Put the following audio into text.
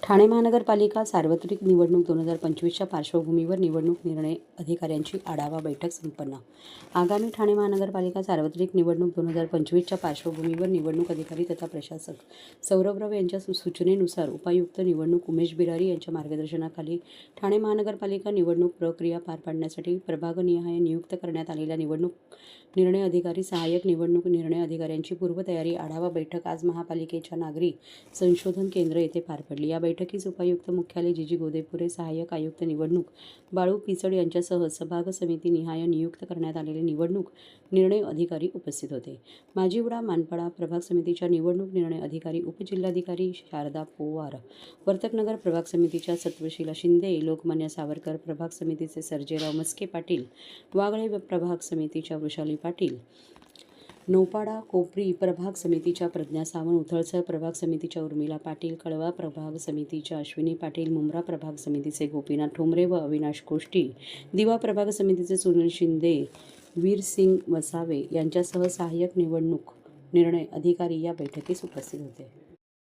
ठाणे महानगरपालिका सार्वत्रिक निवडणूक 2025च्या पार्श्वभूमीवर निवडणूक निर्णय अधिकाऱ्यांची आढावा बैठक संपन्न. आगामी ठाणे महानगरपालिका सार्वत्रिक निवडणूक 2025च्या पार्श्वभूमीवर निवडणूक अधिकारी तथा प्रशासक सौरभ राव यांच्या सूचनेनुसार उपायुक्त निवडणूक उमेश बिरारी यांच्या मार्गदर्शनाखाली ठाणे महानगरपालिका निवडणूक प्रक्रिया पार पाडण्यासाठी प्रभागनिहाय नियुक्त करण्यात आलेल्या निवडणूक निर्णय अधिकारी, सहाय्यक निवडणूक निर्णय अधिकाऱ्यांची पूर्वतयारी आढावा बैठक आज महापालिकेच्या नागरी संशोधन केंद्र येथे पार पडली. या बैठकीस उपायुक्त मुख्यालय जी. गोदेपुरे, सहाय्यक आयुक्त निवडणूक बाळू पिचड यांच्यासह सभाग समिती निहाय नियुक्त करण्यात आलेले निवडणूक निर्णय अधिकारी उपस्थित होते. माजिवडा मानपाडा प्रभाग समितीच्या निवडणूक निर्णय अधिकारी उपजिल्हाधिकारी शारदा पोवार, वर्तकनगर प्रभाग समितीच्या सत्वशीला शिंदे, लोकमान्य सावरकर प्रभाग समितीचे सर्जेराव मस्के पाटील, वागळे प्रभाग समितीच्या वृषाली पाटील, नौपाडा कोपरी प्रभाग समितीच्या प्रज्ञा सावंत, उथळसर प्रभाग समितीच्या उर्मिला पाटील, कळवा प्रभाग समितीच्या अश्विनी पाटील, मुंब्रा प्रभाग समितीचे गोपीनाथ ठोंबरे व अविनाश कोष्टी, दिवा प्रभाग समितीचे सुनील शिंदे, वीरसिंग वसावे यांच्यासह सहाय्यक निवडणूक निर्णय अधिकारी या बैठकीस उपस्थित होते.